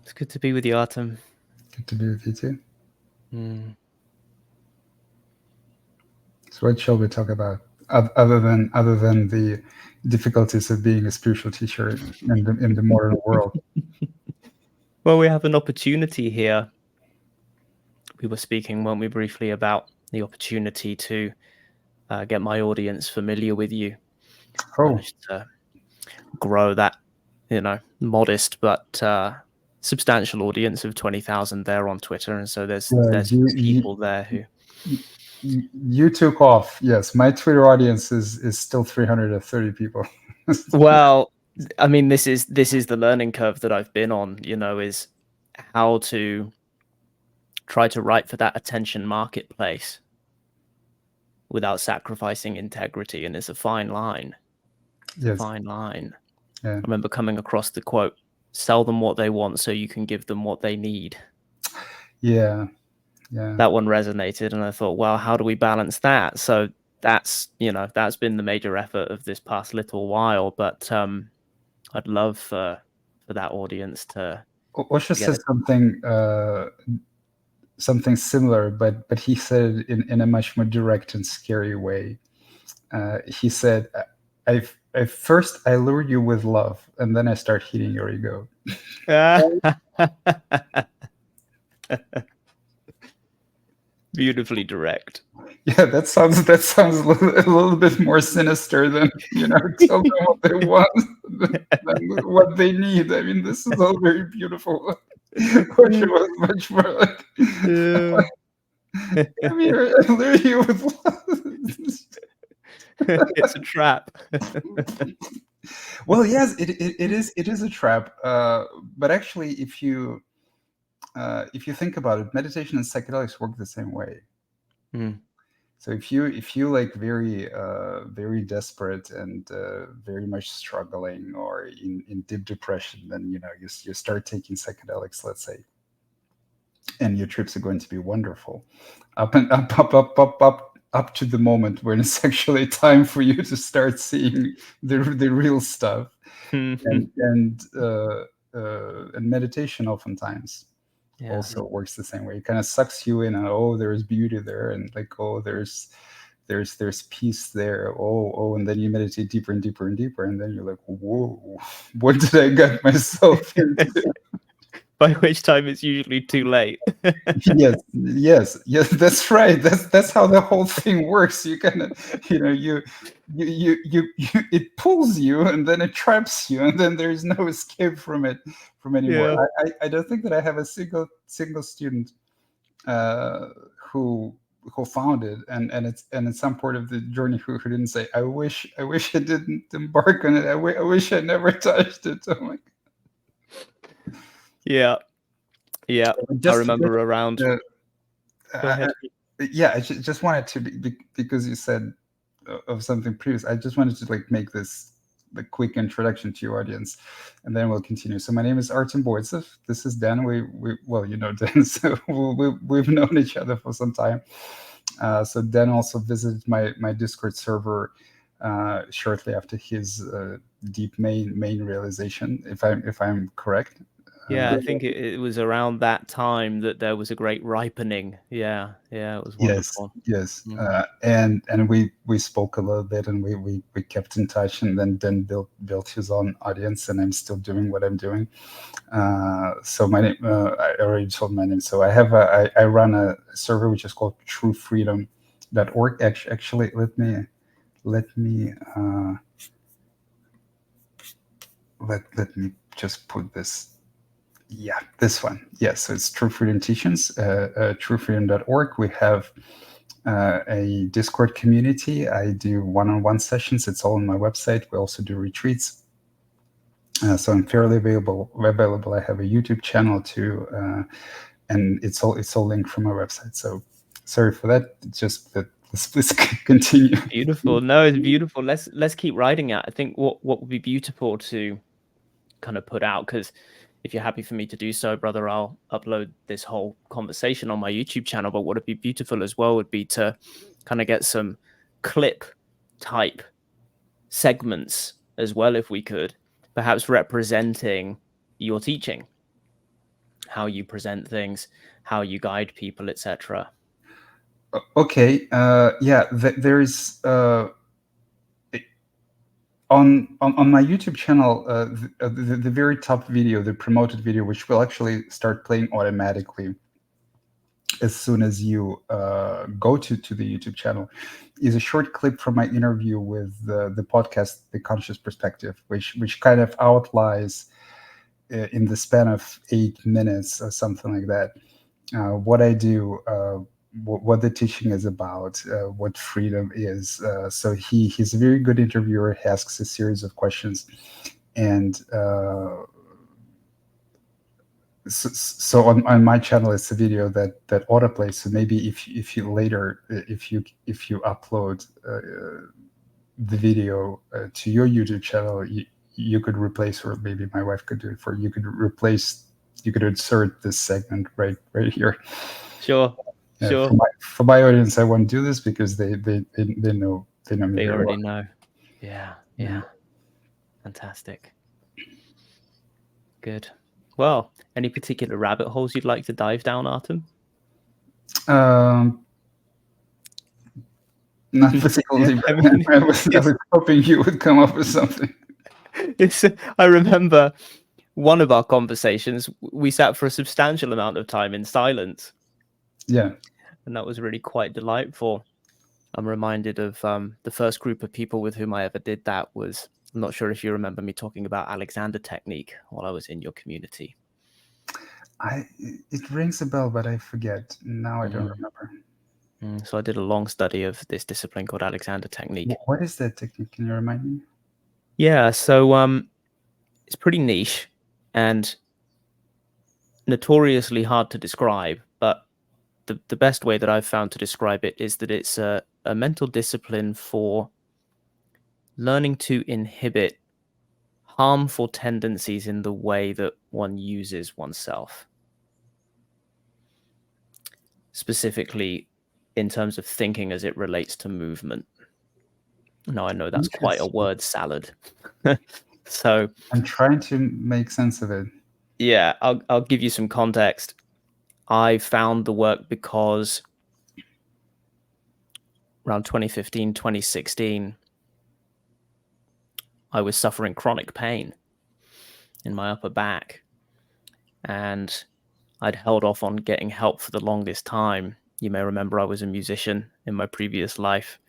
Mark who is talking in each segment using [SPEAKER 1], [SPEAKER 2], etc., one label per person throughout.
[SPEAKER 1] It's good to be with you, Artem.
[SPEAKER 2] Good to be with you too.
[SPEAKER 1] Mm.
[SPEAKER 2] So what shall we talk about other than the difficulties of being a spiritual teacher in the modern world?
[SPEAKER 1] Well, we have an opportunity here. We were speaking, weren't we, briefly about the opportunity to get my audience familiar with you.
[SPEAKER 2] Oh,
[SPEAKER 1] Managed to grow that, modest but substantial audience of 20,000 there on Twitter, and so there's people there who
[SPEAKER 2] you took off. Yes, my Twitter audience is still 330 people.
[SPEAKER 1] Well, I mean, this is the learning curve that I've been on, is how to try to write for that attention marketplace without sacrificing integrity. And it's a fine line.
[SPEAKER 2] Yes.
[SPEAKER 1] Fine line.
[SPEAKER 2] Yeah.
[SPEAKER 1] I remember coming across the quote, "Sell them what they want so you can give them what they need."
[SPEAKER 2] Yeah.
[SPEAKER 1] That one resonated, and I thought, well, how do we balance that? So that's been the major effort of this past little while. But I'd love for that audience to.
[SPEAKER 2] Osho said something similar, but he said it in a much more direct and scary way. He said, I first I lure you with love, and then I start hitting your ego."
[SPEAKER 1] Beautifully direct.
[SPEAKER 2] Yeah, that sounds a little bit more sinister than tell them what they want than what they need. I mean, this is all very beautiful. Osho was much more like, "Come here, I lure you with love."
[SPEAKER 1] It's a trap.
[SPEAKER 2] Well, yes, it is a trap. But actually, if you think about it, meditation and psychedelics work the same way.
[SPEAKER 1] Mm.
[SPEAKER 2] So if you like very desperate and very much struggling or in deep depression, then you start taking psychedelics, let's say, and your trips are going to be wonderful, up and up to the moment when it's actually time for you to start seeing the real stuff. And meditation oftentimes also works the same way. It kind of sucks you in, and there's beauty there, and like there's peace there. And then you meditate deeper and deeper and deeper, and then you're like, whoa, what did I get myself into?
[SPEAKER 1] By which time it's usually too late.
[SPEAKER 2] yes, that's right. That's how the whole thing works. You kind of you it pulls you, and then it traps you, and then there's no escape from it anymore. I don't think that I have a single student who found it, and at some part of the journey who didn't say, I wish I didn't embark on it. I wish I never touched it. Oh my.
[SPEAKER 1] Yeah. I remember around.
[SPEAKER 2] I just wanted to because you said of something previous. I just wanted to make this the quick introduction to your audience, and then we'll continue. So my name is Artem Boytsov. This is Dan. We Dan, so we've known each other for some time. So Dan also visited my Discord server shortly after his deep main realization, if I'm correct.
[SPEAKER 1] Yeah, I think it was around that time that there was a great ripening. Yeah, it was wonderful.
[SPEAKER 2] Yes. And we spoke a little bit, and we kept in touch, and then built his own audience, and I'm still doing what I'm doing. So my name, I already told my name. So I run a server which is called truefreedom.org. Actually, let me just put this. Yeah, this one. Yes, so it's True Freedom Teachings, truefreedom.org. We have a Discord community. I do one-on-one sessions. It's all on my website. We also do retreats. So I'm fairly available. I have a YouTube channel too, and it's all linked from my website. So sorry for that. It's just that. Let's continue.
[SPEAKER 1] Beautiful. No, it's beautiful. Let's keep writing it. I think what would be beautiful to kind of put out, because if you're happy for me to do so, brother, I'll upload this whole conversation on my YouTube channel. But what would be beautiful as well would be to kind of get some clip type segments as well, if we could, perhaps representing your teaching. how you present things, how you guide people, etc.
[SPEAKER 2] Okay. Yeah. There's on my YouTube channel, the very top video, the promoted video, which will actually start playing automatically as soon as you go to the YouTube channel, is a short clip from my interview with the podcast The Conscious Perspective, which kind of outlines in the span of 8 minutes or something like that what I do, what the teaching is about, what freedom is. So he's a very good interviewer. He asks a series of questions, and so on my channel it's a video that autoplays. So maybe if you later if you upload the video to your YouTube channel, you could replace, or maybe my wife could do it for you. You could replace, you could insert this segment right here.
[SPEAKER 1] Sure. Sure.
[SPEAKER 2] For my audience, I won't do this because they know me
[SPEAKER 1] They
[SPEAKER 2] very
[SPEAKER 1] already
[SPEAKER 2] well.
[SPEAKER 1] know. Yeah.
[SPEAKER 2] Yeah.
[SPEAKER 1] Fantastic. Good. Well, any particular rabbit holes you'd like to dive down, Artem?
[SPEAKER 2] Not particularly.
[SPEAKER 1] I mean,
[SPEAKER 2] I was hoping you would come up with something.
[SPEAKER 1] I remember one of our conversations, we sat for a substantial amount of time in silence.
[SPEAKER 2] Yeah.
[SPEAKER 1] And that was really quite delightful. I'm reminded of the first group of people with whom I ever did that was, I'm not sure if you remember me talking about Alexander technique while I was in your community.
[SPEAKER 2] It rings a bell, but I forget. Now I don't remember.
[SPEAKER 1] So I did a long study of this discipline called Alexander technique.
[SPEAKER 2] What is that technique? Can you remind me?
[SPEAKER 1] Yeah, so it's pretty niche and notoriously hard to describe, but the best way that I've found to describe it is that it's a mental discipline for learning to inhibit harmful tendencies in the way that one uses oneself. Specifically in terms of thinking as it relates to movement. Now, I know that's quite a word salad. So
[SPEAKER 2] I'm trying to make sense of it.
[SPEAKER 1] Yeah, I'll give you some context. I found the work because around 2015, 2016, I was suffering chronic pain in my upper back. And I'd held off on getting help for the longest time. You may remember I was a musician in my previous life.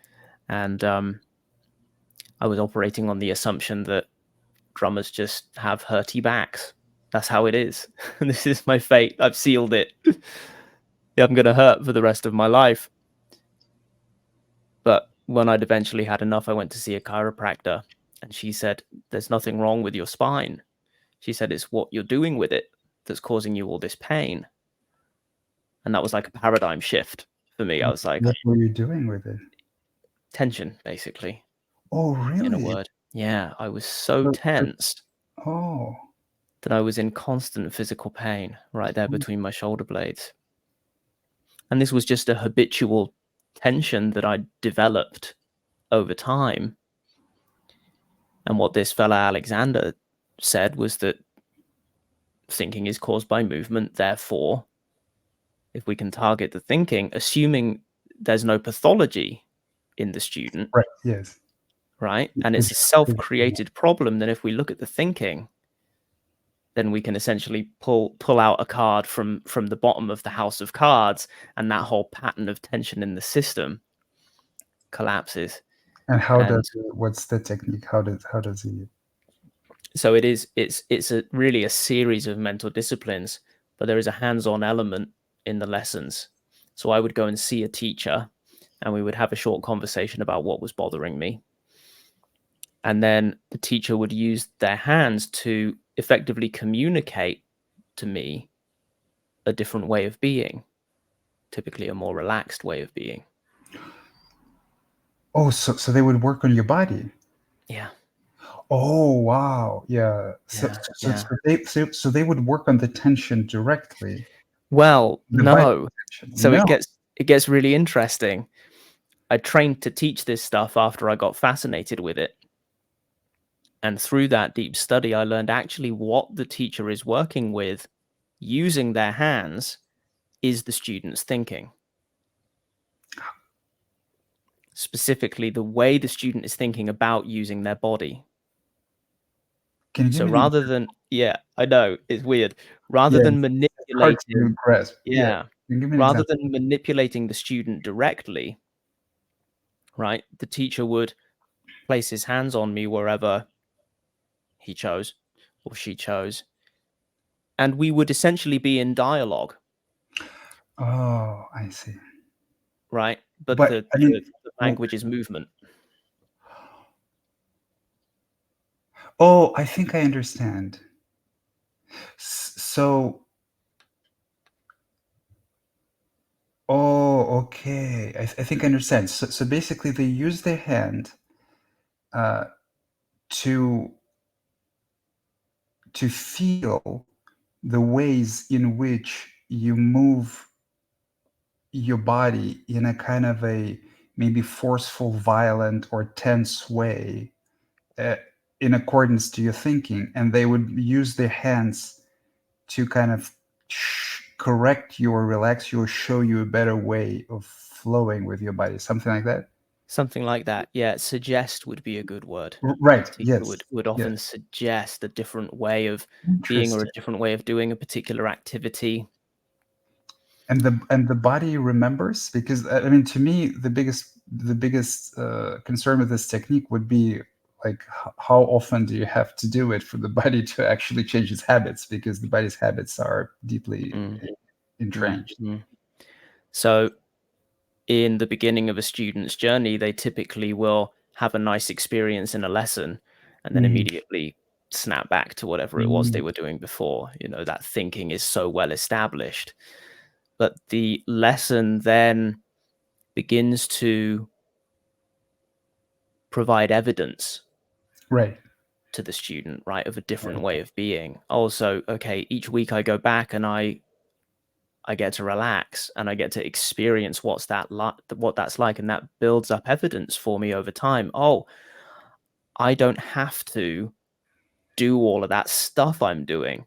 [SPEAKER 1] And I was operating on the assumption that drummers just have hurty backs. That's how it is. This is my fate. I've sealed it. I'm going to hurt for the rest of my life. But when I'd eventually had enough, I went to see a chiropractor, and she said, there's nothing wrong with your spine. She said, it's what you're doing with it that's causing you all this pain. And that was like a paradigm shift for me. I was like,
[SPEAKER 2] what were you doing with it?
[SPEAKER 1] Tension, basically.
[SPEAKER 2] Oh, really?
[SPEAKER 1] In a word. Yeah, I was so tense that I was in constant physical pain right there between my shoulder blades. And this was just a habitual tension that I developed over time. And what this fella Alexander said was that thinking is caused by movement. Therefore, if we can target the thinking, assuming there's no pathology in the student,
[SPEAKER 2] right? Yes.
[SPEAKER 1] Right. And it's a self-created problem. Then if we look at the thinking, then we can essentially pull out a card from the bottom of the house of cards, and that whole pattern of tension in the system collapses.
[SPEAKER 2] And what's the technique? How does he?
[SPEAKER 1] So it's really a series of mental disciplines, but there is a hands-on element in the lessons. So I would go and see a teacher, and we would have a short conversation about what was bothering me. And then the teacher would use their hands to effectively communicate to me a different way of being, typically a more relaxed way of being.
[SPEAKER 2] Oh, so they would work on your body.
[SPEAKER 1] Yeah.
[SPEAKER 2] Oh, wow. Yeah. So they would work on the tension directly.
[SPEAKER 1] Well, no. So no. It gets really interesting. I trained to teach this stuff after I got fascinated with it. And through that deep study, I learned actually what the teacher is working with using their hands is the student's thinking. Specifically, the way the student is thinking about using their body.
[SPEAKER 2] Can you give
[SPEAKER 1] So
[SPEAKER 2] me
[SPEAKER 1] rather than, yeah, I know, it's weird. Rather
[SPEAKER 2] yeah,
[SPEAKER 1] than
[SPEAKER 2] it's hard to
[SPEAKER 1] manipulating,
[SPEAKER 2] grasp. Yeah.
[SPEAKER 1] yeah,
[SPEAKER 2] Can you give me an
[SPEAKER 1] rather
[SPEAKER 2] example?
[SPEAKER 1] than manipulating the student directly, right, the teacher would place his hands on me wherever he chose or she chose, and we would essentially be in dialogue,
[SPEAKER 2] Oh, I see.
[SPEAKER 1] right? But
[SPEAKER 2] But I mean,
[SPEAKER 1] the language is movement.
[SPEAKER 2] oh, I think I understand. So, oh, okay. I think I understand. So basically, they use their hand uh, to feel the ways in which you move your body in a kind of a maybe forceful, violent, or tense way uh, in accordance to your thinking, and they would use their hands to kind of correct you or relax you or show you a better way of flowing with your body, something like that.
[SPEAKER 1] Something like that. Yeah, suggest would be a good word.
[SPEAKER 2] Right.
[SPEAKER 1] Teacher
[SPEAKER 2] Yes.
[SPEAKER 1] would
[SPEAKER 2] Yes.
[SPEAKER 1] often suggest a different way of being or a
[SPEAKER 2] Interesting.
[SPEAKER 1] different way of doing a particular activity.
[SPEAKER 2] And the body remembers, because I mean, to me, the biggest concern with this technique would be like how often do you have to do it for the body to actually change its habits, because the body's habits are deeply
[SPEAKER 1] Mm,
[SPEAKER 2] entrenched.
[SPEAKER 1] mm. So in the beginning of a student's journey, they typically will have a nice experience in a lesson and then
[SPEAKER 2] Mhm.
[SPEAKER 1] immediately snap back to whatever it was they were doing before. You know, that thinking is so well established. But the lesson then begins to provide evidence
[SPEAKER 2] Right.
[SPEAKER 1] to the student, right, of a different way of being. Also, okay, each week I go back and I get to relax and I get to experience what that's like, and that builds up evidence for me over time. Oh, I don't have to do all of that stuff I'm doing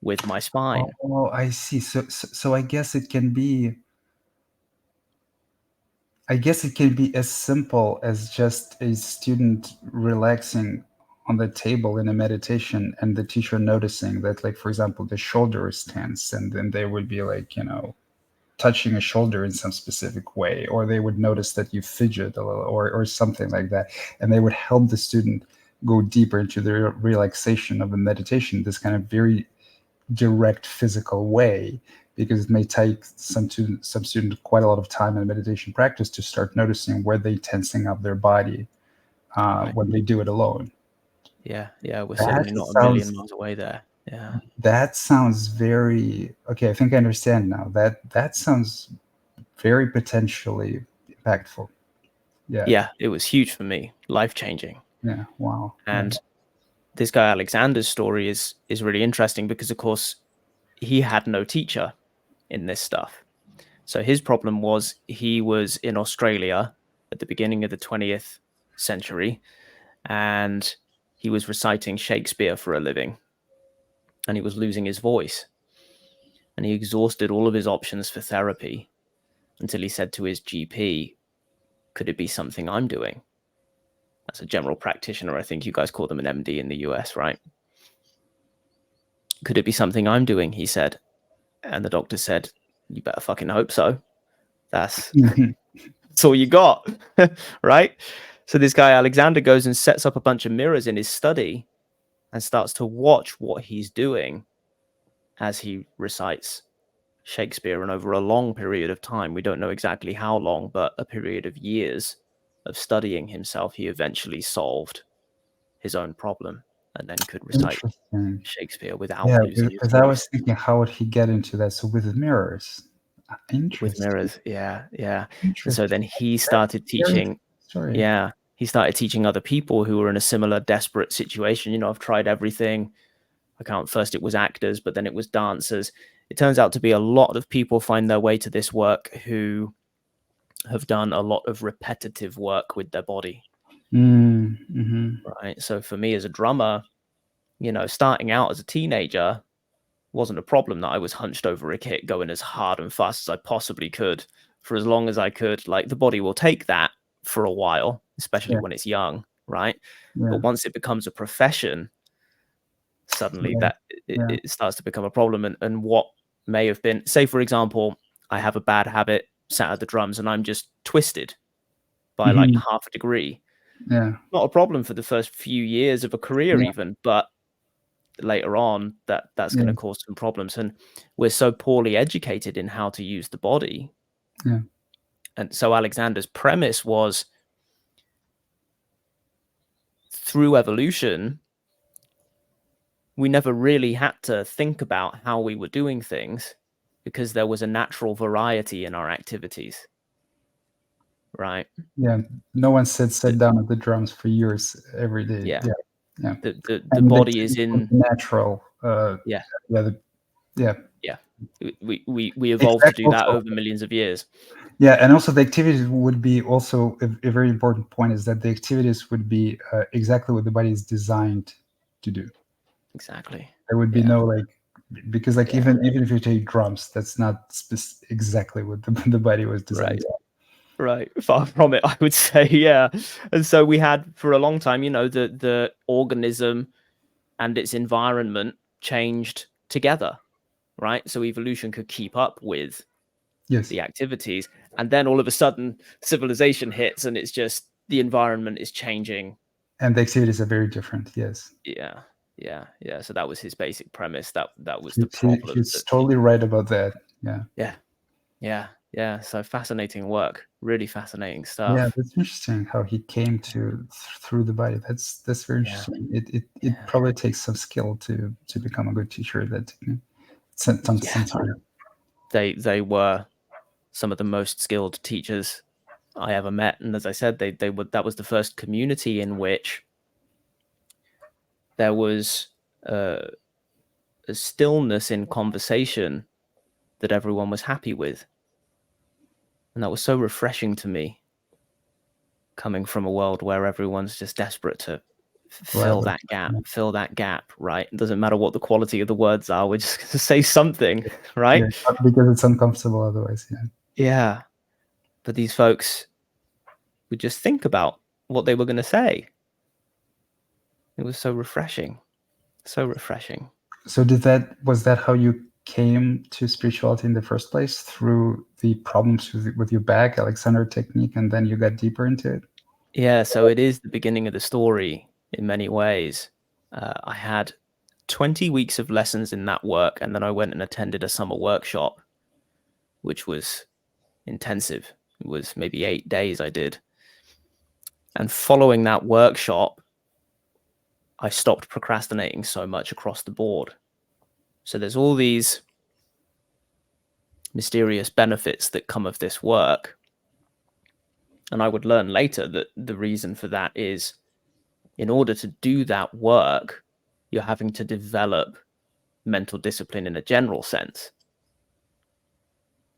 [SPEAKER 1] with my spine.
[SPEAKER 2] Oh, I see. So I guess it can be as simple as just a student relaxing on the table in a meditation and the teacher noticing that, like, for example, the shoulder is tense, and then they would be like, touching a shoulder in some specific way, or they would notice that you fidget a little, or something like that. And they would help the student go deeper into the relaxation of the meditation, this kind of very direct physical way, because it may take some student quite a lot of time in meditation practice to start noticing where they tensing up their body
[SPEAKER 1] Right.
[SPEAKER 2] when they do it alone.
[SPEAKER 1] Yeah. Yeah. We're
[SPEAKER 2] That
[SPEAKER 1] certainly not a million
[SPEAKER 2] sounds
[SPEAKER 1] miles away there. Yeah.
[SPEAKER 2] that sounds very okay. I think I understand now. That sounds very potentially impactful. Yeah.
[SPEAKER 1] Yeah. It was huge for me, life changing.
[SPEAKER 2] Yeah. Wow. Yeah.
[SPEAKER 1] And this guy Alexander's story is really interesting because, of course, he had no teacher in this stuff. So his problem was he was in Australia at the beginning of the 20th century, and he was reciting Shakespeare for a living, and he was losing his voice. And he exhausted all of his options for therapy until he said to his GP, could it be something I'm doing? As a general practitioner, I think you guys call them an MD in the US, right? Could it be something I'm doing? He said. And the doctor said, you better fucking hope so. That's all you got, right? So this guy Alexander goes and sets up a bunch of mirrors in his study and starts to watch what he's doing as he recites Shakespeare. And over a long period of time, we don't know exactly how long, but a period of years of studying himself, he eventually solved his own problem and then could recite
[SPEAKER 2] Interesting.
[SPEAKER 1] Shakespeare without
[SPEAKER 2] Yeah,
[SPEAKER 1] losing his
[SPEAKER 2] because I
[SPEAKER 1] voice.
[SPEAKER 2] was thinking, how would he get into that? So with mirrors.
[SPEAKER 1] With
[SPEAKER 2] Interesting.
[SPEAKER 1] mirrors. Yeah. Yeah. And so
[SPEAKER 2] Interesting.
[SPEAKER 1] then he
[SPEAKER 2] That's
[SPEAKER 1] started
[SPEAKER 2] a very
[SPEAKER 1] teaching.
[SPEAKER 2] interesting story.
[SPEAKER 1] Yeah. He started teaching other people who were in a similar desperate situation. You know, I've tried everything. I can't, first it was actors, but then it was dancers. It turns out to be a lot of people find their way to this work who have done a lot of repetitive work with their body.
[SPEAKER 2] Mm-hmm.
[SPEAKER 1] Right. So for me as a drummer, you know, starting out as a teenager wasn't a problem that I was hunched over a kit going as hard and fast as I possibly could for as long as I could. Like, the body will take that for a while, especially when it's young, right? But once it becomes a profession, suddenly it starts to become a problem. And what may have been, say, for example, I have a bad habit, sat at the drums, and I'm just twisted by like half a degree. Not a problem for the first few years of a career even, but later on that's going to cause some problems. And we're so poorly educated in how to use the body. And so Alexander's premise was, through evolution, we never really had to think about how we were doing things because there was a natural variety in our activities. Right.
[SPEAKER 2] Yeah. No one sat down at the drums for years every day.
[SPEAKER 1] Yeah.
[SPEAKER 2] Yeah.
[SPEAKER 1] The body is in
[SPEAKER 2] natural.
[SPEAKER 1] Yeah. We evolved to do that over millions of years.
[SPEAKER 2] Yeah, and also the activities would be also a very important point, is that the activities would be exactly what the body is designed to do.
[SPEAKER 1] Exactly.
[SPEAKER 2] There would be no like, because like even if you take drums, that's not exactly what the body was designed to do.
[SPEAKER 1] Right. Far from it, I would say. Yeah. And so we had, for a long time, the organism and its environment changed together, right? So evolution could keep up with the activities. And then all of a sudden civilization hits and it's just the environment is changing.
[SPEAKER 2] And the activities are very different. Yes.
[SPEAKER 1] Yeah. So that was his basic premise. That was the problem.
[SPEAKER 2] He's totally right about that.
[SPEAKER 1] Yeah. So fascinating work. Really fascinating stuff.
[SPEAKER 2] Yeah, that's interesting how he came to through the body. That's very interesting. It probably takes some skill to become a good teacher of that technique. Sometimes.
[SPEAKER 1] They were some of the most skilled teachers I ever met, and as I said, that was the first community in which there was a stillness in conversation that everyone was happy with. And that was so refreshing to me, coming from a world where everyone's just desperate to fill that gap, right? It doesn't matter what the quality of the words are, we're just going to say something, right?
[SPEAKER 2] Yeah, because it's uncomfortable otherwise.
[SPEAKER 1] Yeah. But these folks would just think about what they were going to say. It was so refreshing. So refreshing.
[SPEAKER 2] So was that how you came to spirituality in the first place, through the problems with your back, Alexander technique, and then you got deeper into it?
[SPEAKER 1] Yeah, so it is the beginning of the story in many ways. I had 20 weeks of lessons in that work, and then I went and attended a summer workshop, which was intensive. It was maybe 8 days I did. And following that workshop, I stopped procrastinating so much across the board. So there's all these mysterious benefits that come of this work. And I would learn later that the reason for that is, in order to do that work, you're having to develop mental discipline in a general sense.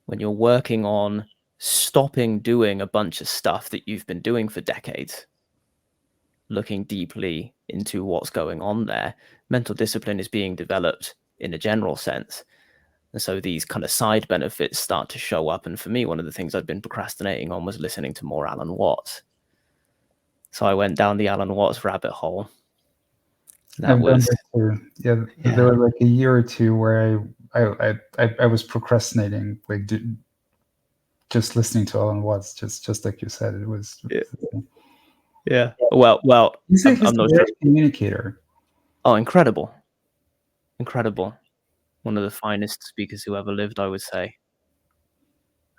[SPEAKER 1] When you're working on stopping doing a bunch of stuff that you've been doing for decades, looking deeply into what's going on there, mental discipline is being developed in a general sense. And so these kind of side benefits start to show up. And for me, one of the things I'd been procrastinating on was listening to more Alan Watts. So I went down the Alan Watts rabbit hole. That was,
[SPEAKER 2] there was like a year or two where I was procrastinating, like just listening to Alan Watts, just like you said. It was
[SPEAKER 1] well,
[SPEAKER 2] he's
[SPEAKER 1] I'm not sure.
[SPEAKER 2] Communicator.
[SPEAKER 1] Oh, incredible. One of the finest speakers who ever lived, I would say.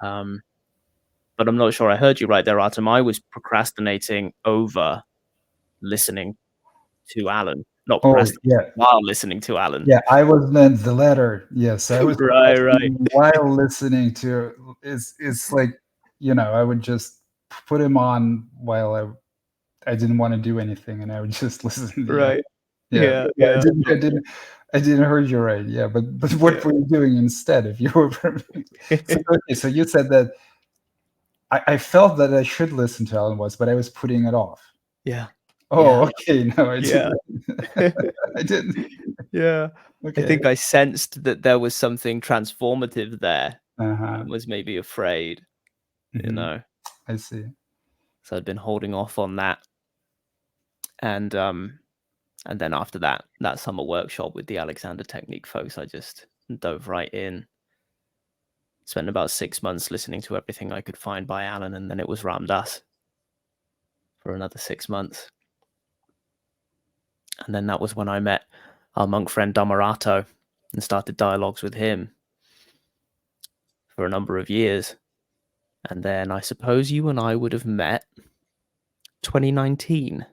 [SPEAKER 1] But I'm not sure I heard you right there, Artem. I was procrastinating over listening to Alan, not procrastinating while listening to Alan.
[SPEAKER 2] Yeah, I was meant the latter. Yes, I was
[SPEAKER 1] right.
[SPEAKER 2] While listening to, it's like, I would just put him on while I didn't want to do anything, and I would just listen.
[SPEAKER 1] Right.
[SPEAKER 2] Yeah. I didn't hear you right. Yeah, but what were you doing instead? If you were so you said that I felt that I should listen to Alan Watts, but I was putting it off.
[SPEAKER 1] Yeah.
[SPEAKER 2] Oh, okay. No, I didn't. I didn't.
[SPEAKER 1] Yeah. I
[SPEAKER 2] Okay.
[SPEAKER 1] think I sensed that there was something transformative there
[SPEAKER 2] Uh-huh.
[SPEAKER 1] and was maybe afraid, you
[SPEAKER 2] Hmm.
[SPEAKER 1] know.
[SPEAKER 2] I see.
[SPEAKER 1] So I'd been holding off on that. And then after that summer workshop with the Alexander Technique folks, I just dove right in. Spent about 6 months listening to everything I could find by Alan, and then it was Ram Dass for another 6 months. And then that was when I met our monk friend Dhammarato and started dialogues with him for a number of years. And then I suppose you and I would have met 2019, I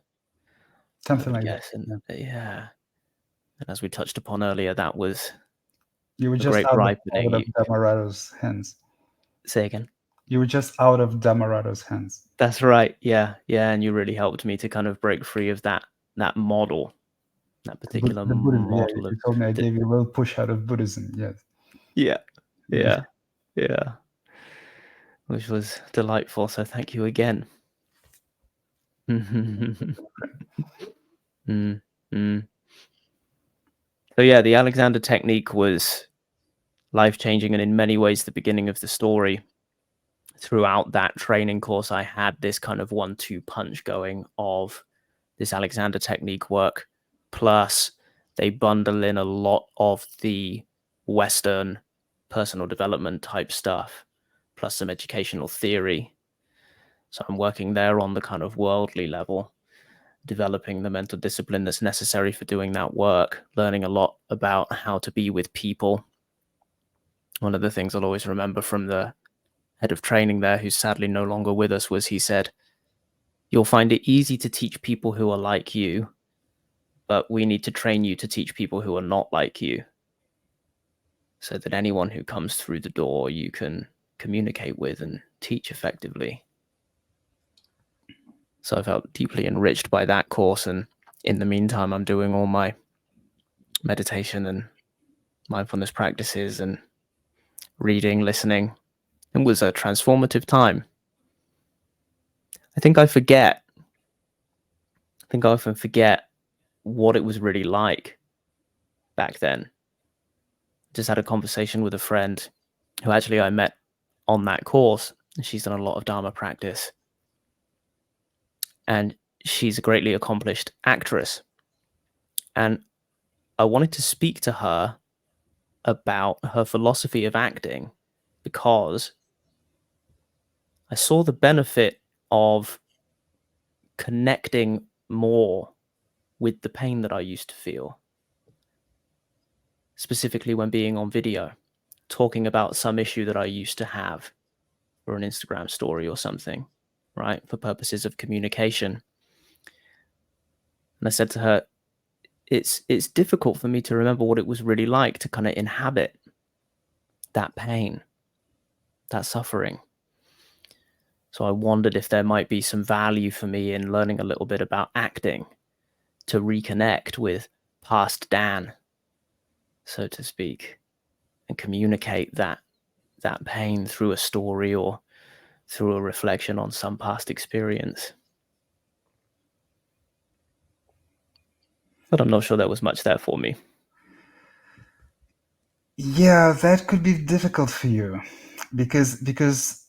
[SPEAKER 2] Something
[SPEAKER 1] would
[SPEAKER 2] like that.
[SPEAKER 1] guess. And
[SPEAKER 2] Yeah.
[SPEAKER 1] yeah, and as we touched upon earlier, that was
[SPEAKER 2] You were
[SPEAKER 1] a
[SPEAKER 2] just
[SPEAKER 1] great
[SPEAKER 2] out of
[SPEAKER 1] ripening.
[SPEAKER 2] Damarato's hands.
[SPEAKER 1] Say again.
[SPEAKER 2] You were just out of Damarato's hands.
[SPEAKER 1] That's right. Yeah, yeah, and you really helped me to kind of break free of that model, that particular
[SPEAKER 2] The Buddhism. Yeah,
[SPEAKER 1] model of
[SPEAKER 2] you told me I
[SPEAKER 1] the,
[SPEAKER 2] gave you a little push out of Buddhism. Yes.
[SPEAKER 1] yeah, yeah, yeah, which was delightful. So thank you again. mm, mm. So yeah, the Alexander Technique was life-changing, and in many ways the beginning of the story. Throughout that training course, I had this kind of 1-2 punch going of this Alexander Technique work, plus they bundle in a lot of the Western personal development type stuff, plus some educational theory. So I'm working there on the kind of worldly level, developing the mental discipline that's necessary for doing that work, learning a lot about how to be with people. One of the things I'll always remember from the head of training there, who's sadly no longer with us, was he said, "You'll find it easy to teach people who are like you, but we need to train you to teach people who are not like you, so that anyone who comes through the door you can communicate with and teach effectively." So I felt deeply enriched by that course, and in the meantime I'm doing all my meditation and mindfulness practices and reading, listening. It was a transformative time. I think I often forget what it was really like back then. Just had a conversation with a friend who actually I met on that course. She's done a lot of Dharma practice, and she's a greatly accomplished actress. And I wanted to speak to her about her philosophy of acting because I saw the benefit of connecting more with the pain that I used to feel, specifically when being on video, talking about some issue that I used to have for an Instagram story or something, right, for purposes of communication. And I said to her, it's difficult for me to remember what it was really like to kind of inhabit that pain, that suffering. So I wondered if there might be some value for me in learning a little bit about acting to reconnect with past Dan, so to speak, and communicate that pain through a story or through a reflection on some past experience. But I'm not sure there was much there for me.
[SPEAKER 2] Yeah, that could be difficult for you because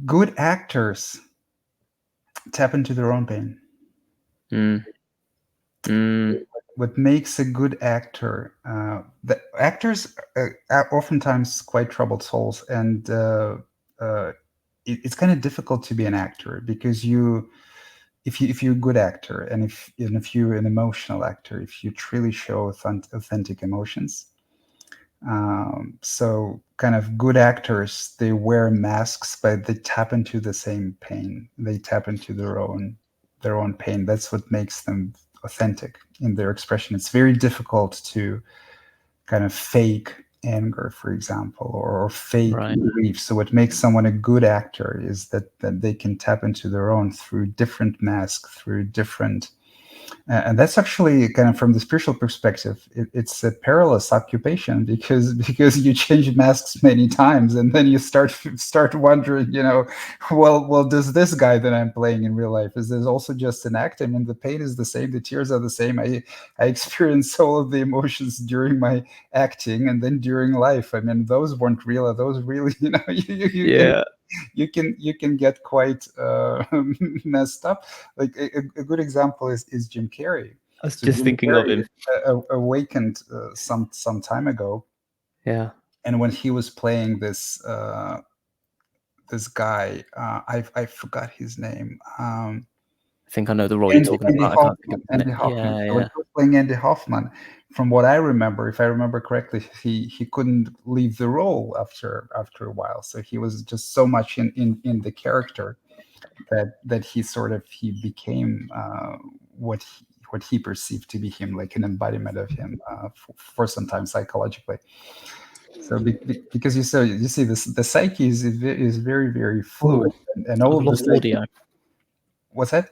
[SPEAKER 2] good actors tap into their own pain.
[SPEAKER 1] Mm. Mm.
[SPEAKER 2] What makes a good actor? The actors are oftentimes quite troubled souls, and it's kind of difficult to be an actor because if you're a good actor, and if you're an emotional actor, if you truly show authentic emotions. So kind of good actors, they wear masks, but they tap into the same pain. They tap into their own pain. That's what makes them authentic in their expression. It's very difficult to kind of fake anger, for example, or fake
[SPEAKER 1] Right.
[SPEAKER 2] grief. So what makes someone a good actor is that they can tap into their own through different masks, through different And that's actually kind of from the spiritual perspective, it's a perilous occupation because you change masks many times, and then you start wondering, well, does this guy that I'm playing in real life, is this also just an act? I mean, the pain is the same, the tears are the same. I experience all of the emotions during my acting, and then during life. I mean, those weren't real. Are those really?
[SPEAKER 1] Yeah.
[SPEAKER 2] You can get quite messed up. Like a good example is Jim Carrey.
[SPEAKER 1] I was
[SPEAKER 2] So
[SPEAKER 1] just
[SPEAKER 2] Jim
[SPEAKER 1] thinking of
[SPEAKER 2] Carrey
[SPEAKER 1] him.
[SPEAKER 2] awakened some time ago,
[SPEAKER 1] Yeah.
[SPEAKER 2] and when he was playing this guy, I forgot his name.
[SPEAKER 1] I think I know the role you're talking
[SPEAKER 2] Andy
[SPEAKER 1] about. I can't think of
[SPEAKER 2] Hoffman.
[SPEAKER 1] his name.
[SPEAKER 2] Andy Hoffman.
[SPEAKER 1] Yeah,
[SPEAKER 2] So when
[SPEAKER 1] yeah.
[SPEAKER 2] he was playing Andy Hoffman, from what I remember, if I remember correctly, he couldn't leave the role after a while. So he was just so much in the character that he became what he perceived to be him, like an embodiment of him, for some time psychologically. So because you see this, the psyche is very, very fluid,
[SPEAKER 1] Oh,
[SPEAKER 2] and all
[SPEAKER 1] I've
[SPEAKER 2] of the
[SPEAKER 1] lost
[SPEAKER 2] psyche.
[SPEAKER 1] audio.
[SPEAKER 2] What's that?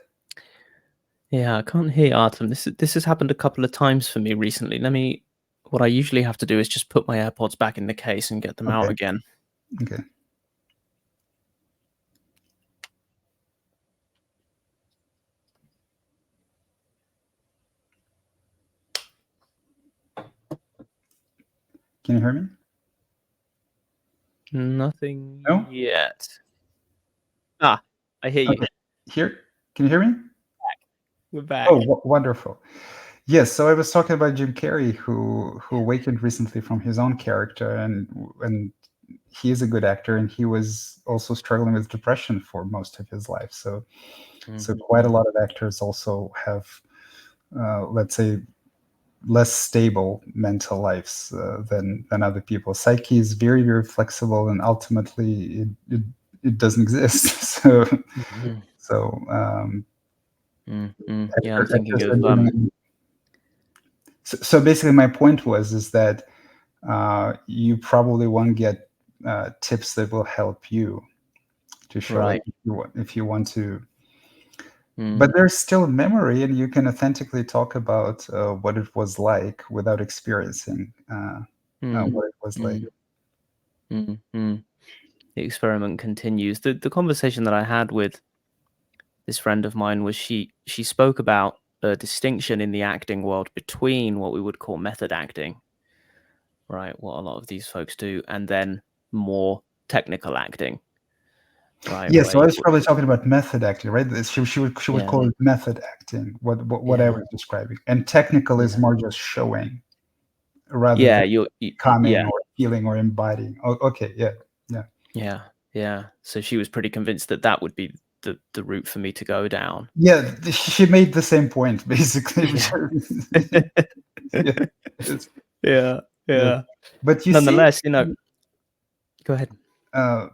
[SPEAKER 1] Yeah, I can't hear Artem. This has happened a couple of times for me recently. What I usually have to do is just put my AirPods back in the case and get them out
[SPEAKER 2] Okay.
[SPEAKER 1] again.
[SPEAKER 2] Okay. Can you hear me?
[SPEAKER 1] Nothing
[SPEAKER 2] No?
[SPEAKER 1] yet. Ah, I hear you.
[SPEAKER 2] Okay. Here? Can you hear me?
[SPEAKER 1] We're back.
[SPEAKER 2] Oh, wonderful. Yes, so I was talking about Jim Carrey, who awakened recently from his own character, and he is a good actor, and he was also struggling with depression for most of his life. So quite a lot of actors also have, let's say, less stable mental lives than other people. Psyche is very, very flexible, and ultimately it doesn't exist. So
[SPEAKER 1] Mhm.
[SPEAKER 2] so
[SPEAKER 1] Yeah, I'm thinking
[SPEAKER 2] actors are
[SPEAKER 1] of
[SPEAKER 2] doing. So basically, my point is that you probably won't get tips that will help you to show, like,
[SPEAKER 1] right.
[SPEAKER 2] if you want to.
[SPEAKER 1] Mm,
[SPEAKER 2] But there's still memory, and you can authentically talk about what it was like without experiencing
[SPEAKER 1] mm,
[SPEAKER 2] what it was like.
[SPEAKER 1] mm, mm. The experiment continues. The conversation that I had with this friend of mine was she spoke about a distinction in the acting world between what we would call method acting, right? What a lot of these folks do, and then more technical acting, right?
[SPEAKER 2] Yeah,
[SPEAKER 1] Where
[SPEAKER 2] so I
[SPEAKER 1] you
[SPEAKER 2] was probably talking about method acting, right? She would
[SPEAKER 1] yeah,
[SPEAKER 2] call it method acting, what I
[SPEAKER 1] yeah,
[SPEAKER 2] was describing, and technical is
[SPEAKER 1] yeah,
[SPEAKER 2] more just showing rather
[SPEAKER 1] yeah.
[SPEAKER 2] than
[SPEAKER 1] Yeah,
[SPEAKER 2] coming or feeling or embodying. Oh, okay, yeah, yeah.
[SPEAKER 1] yeah, yeah. So she was pretty convinced that that would be the route for me to go down.
[SPEAKER 2] Yeah, she made the same point basically.
[SPEAKER 1] Yeah.
[SPEAKER 2] Yeah, it's,
[SPEAKER 1] Yeah,
[SPEAKER 2] yeah.
[SPEAKER 1] yeah.
[SPEAKER 2] But you see,
[SPEAKER 1] Nonetheless, go ahead.
[SPEAKER 2] uh,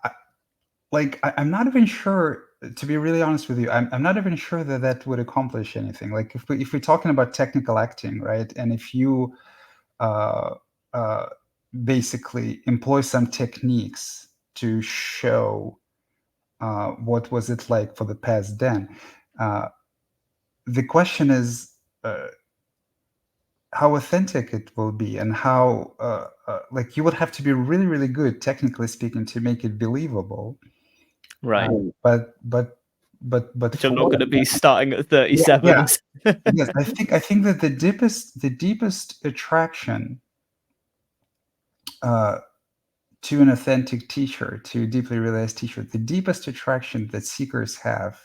[SPEAKER 2] I, I'm not even sure. To be really honest with you, I'm not even sure that would accomplish anything. Like if we're talking about technical acting, right? And if you uh, uh, basically employ some techniques to show what was it like for the past then. Uh, the question is how authentic it will be, and how like you would have to be really, really good, technically speaking, to make it believable.
[SPEAKER 1] Right.
[SPEAKER 2] But
[SPEAKER 1] Which I'm
[SPEAKER 2] for
[SPEAKER 1] not going to be starting at
[SPEAKER 2] yeah, yeah,
[SPEAKER 1] 37s.
[SPEAKER 2] yes, I think that the deepest attraction uh, to an authentic teacher, to a deeply realized teacher, the deepest attraction that seekers have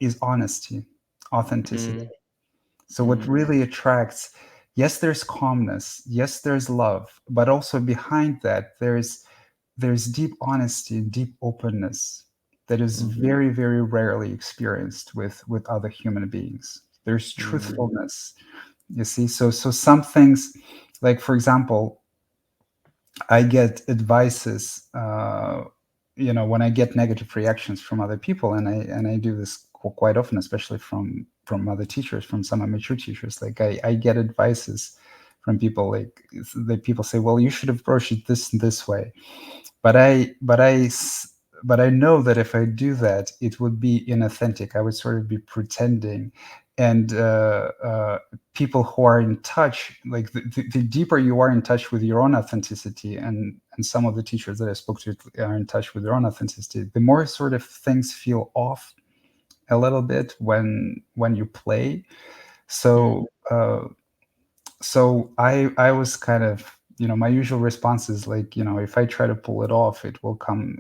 [SPEAKER 2] is honesty, authenticity.
[SPEAKER 1] Mm,
[SPEAKER 2] So what
[SPEAKER 1] mm,
[SPEAKER 2] really attracts, yes, there's calmness, yes, there's love, but also behind that, there's deep honesty and deep openness that is
[SPEAKER 1] mhm,
[SPEAKER 2] very, very rarely experienced with other human beings. There's
[SPEAKER 1] mm,
[SPEAKER 2] truthfulness, you see. So some things, like for example, I get advices, when I get negative reactions from other people, and I do this quite often, especially from other teachers, from some amateur teachers. Like I get advices from people, like the people say, well, you should approach it this way, but but I know that if I do that, it would be inauthentic. I would sort of be pretending. And people who are in touch, like the deeper you are in touch with your own authenticity, and some of the teachers that I spoke to are in touch with their own authenticity, the more sort of things feel off a little bit when you play. So so I was kind of, my usual response is like, if I try to pull it off, it will come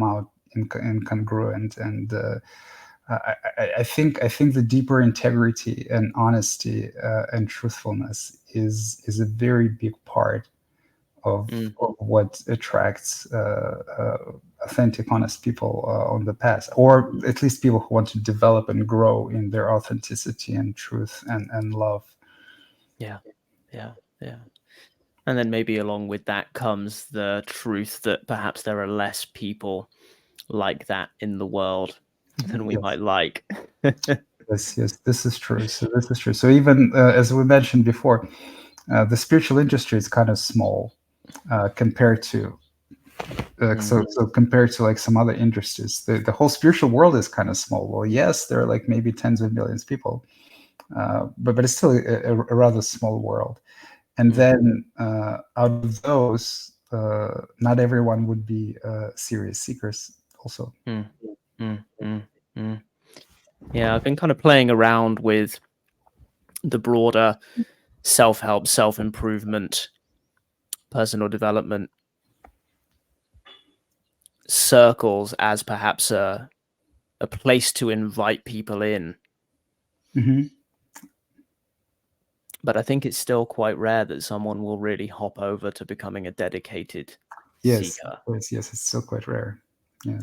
[SPEAKER 2] out incongruent. And I think the deeper integrity and honesty and truthfulness is a very big part of what attracts authentic, honest people on the path, or at least people who want to develop and grow in their authenticity and truth and love.
[SPEAKER 1] Yeah. And then maybe along with that comes the truth that perhaps there are less people like that in the world than we might like.
[SPEAKER 2] Yes, this is true. So even as we mentioned before, the spiritual industry is kind of small compared to so compared to like some other industries. The whole spiritual world is kind of small. Well, yes, there are like maybe tens of millions of people, but it's still a rather small world. And then out of those, not everyone would be serious seekers also.
[SPEAKER 1] Yeah, I've been kind of playing around with the broader self-help, self-improvement, personal development circles as perhaps a place to invite people in. But I think it's still quite rare that someone will really hop over to becoming a dedicated seeker.
[SPEAKER 2] Yes, it's still quite rare. Yes.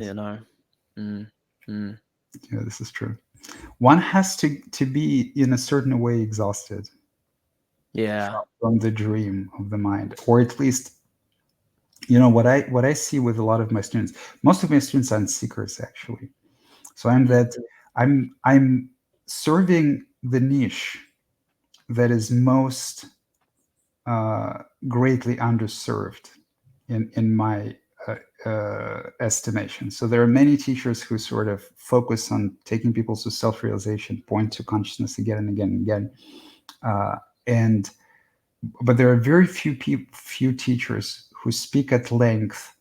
[SPEAKER 2] Yeah, this is true. One has to be in a certain way exhausted.
[SPEAKER 1] Yeah.
[SPEAKER 2] From the dream of the mind, or at least, what I see with a lot of my students. Most of my students aren't seekers, actually. So I'm serving the niche that is most greatly underserved in my estimation. So there are many teachers who sort of focus on taking people to self-realization, point to consciousness again and again and again, but there are very few teachers who speak at length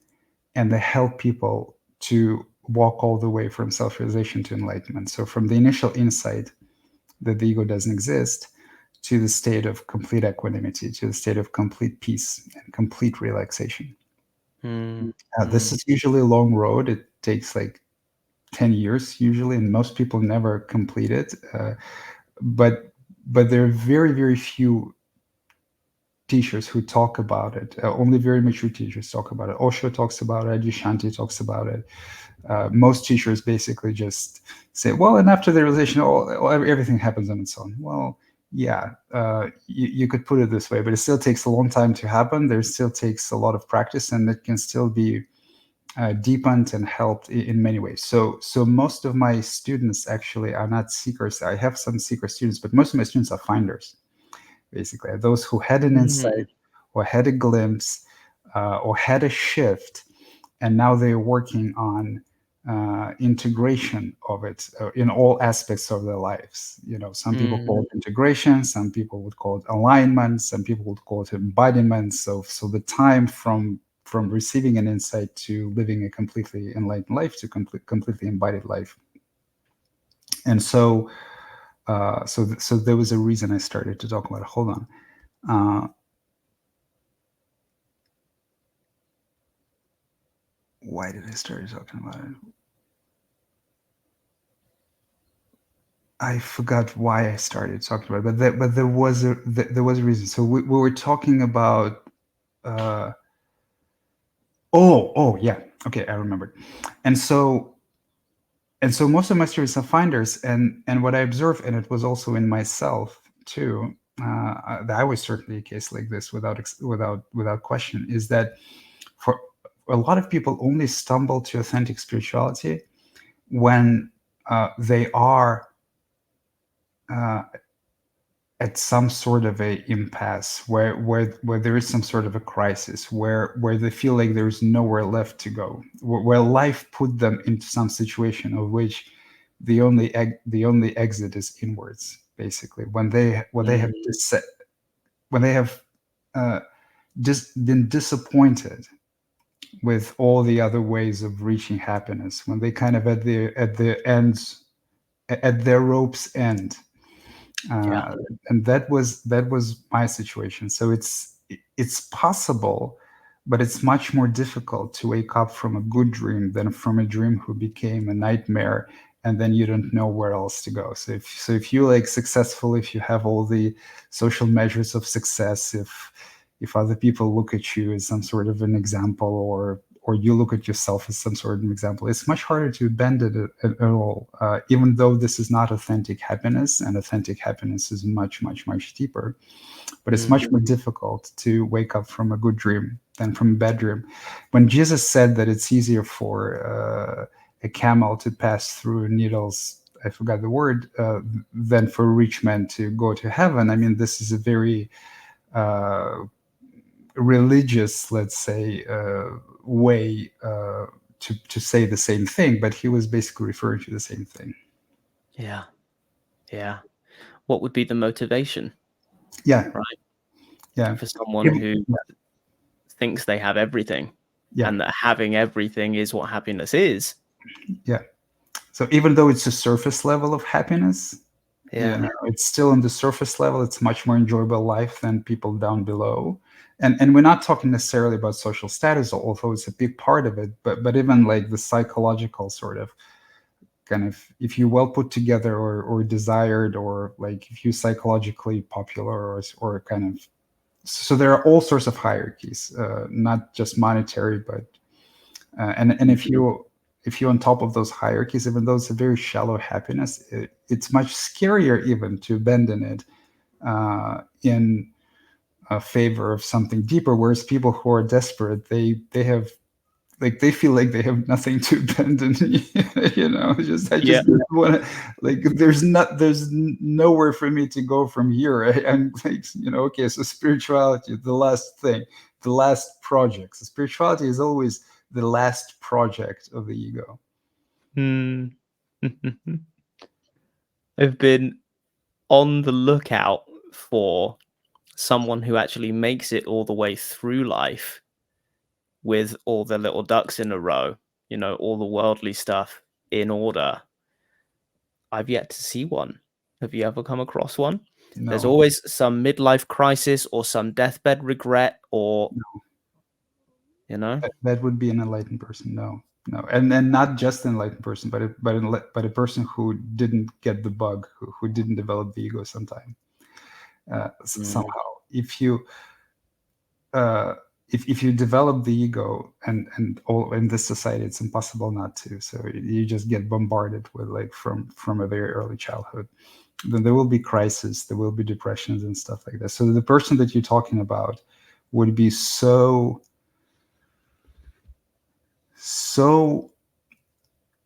[SPEAKER 2] and they help people to walk all the way from self-realization to enlightenment. So from the initial insight that the ego doesn't exist to the state of complete equanimity, to the state of complete peace and complete relaxation. This is usually a long road. It takes like 10 years usually, and most people never complete it. But there are very, very few teachers who talk about it. Only very mature teachers talk about it. Osho talks about it. Adyashanti talks about it. Most teachers basically just say, well, and after the realization, everything happens on its own. Well, yeah, you could put it this way, but it still takes a long time to happen. There still takes a lot of practice, and it can still be deepened and helped in many ways. So most of my students actually are not seekers. I have some seeker students, but most of my students are finders. Basically, those who had an insight or had a glimpse or had a shift, and now they're working on integration of it in all aspects of their lives. Some people call it integration, some people would call it alignment, some people would call it embodiment. So the time from receiving an insight to living a completely enlightened life to completely embodied life. And so there was a reason I started to talk about it. Hold on. Why did I start talking about it? I forgot why I started talking about it, but there was a reason. So we were talking about. Oh yeah, okay, I remembered. And so most of my students are finders, and what I observed, and it was also in myself too. I was certainly a case like this, without question, is that for a lot of people only stumble to authentic spirituality when they are at some sort of a impasse where there is some sort of a crisis where they feel like there's nowhere left to go, where life put them into some situation of which the only exit is inwards, basically, when they have when they have just been disappointed with all the other ways of reaching happiness, when they kind of at the ends, at their rope's end. And that was my situation. So it's possible, but it's much more difficult to wake up from a good dream than from a dream who became a nightmare, and then you don't know where else to go. So if you like successful, if you have all the social measures of success, if other people look at you as some sort of an example, or you look at yourself as some sort of an example, it's much harder to bend it at all, even though this is not authentic happiness, and authentic happiness is much, much, much deeper. But it's much more difficult to wake up from a good dream than from a bad dream. When Jesus said that it's easier for a camel to pass through needles, I forgot the word, than for a rich man to go to heaven, I mean, this is a very religious, let's say, way to say the same thing, but he was basically referring to the same thing.
[SPEAKER 1] Yeah. What would be the motivation?
[SPEAKER 2] Yeah.
[SPEAKER 1] Right.
[SPEAKER 2] Yeah.
[SPEAKER 1] For someone who thinks they have everything, and that having everything is what happiness is.
[SPEAKER 2] Yeah. So even though it's a surface level of happiness, it's still on the surface level. It's much more enjoyable life than people down below. And we're not talking necessarily about social status, although it's a big part of it, but even like the psychological sort of kind of, if you're well put together, or desired, or like if you're psychologically popular, or kind of, so there are all sorts of hierarchies, not just monetary, but and if you're on top of those hierarchies, even though it's a very shallow happiness, it's much scarier even to abandon it in favor of something deeper. Whereas people who are desperate, they have, like, they feel like they have nothing to abandon. I just want to, like, there's nowhere for me to go from here. I'm like, okay, so spirituality, the last thing, the last project. So spirituality is always the last project of the ego.
[SPEAKER 1] I've been on the lookout for someone who actually makes it all the way through life with all the little ducks in a row, all the worldly stuff in order. I've yet to see one. Have you ever come across one?
[SPEAKER 2] No.
[SPEAKER 1] There's always some midlife crisis or some deathbed regret, or
[SPEAKER 2] that would be an enlightened person. No, and not just an enlightened person, but a person who didn't get the bug, who didn't develop the ego sometime. Somehow, if you develop the ego, and all in this society, it's impossible not to. So you just get bombarded with, like, from a very early childhood. Then there will be crisis, there will be depressions and stuff like that. So the person that you're talking about would be so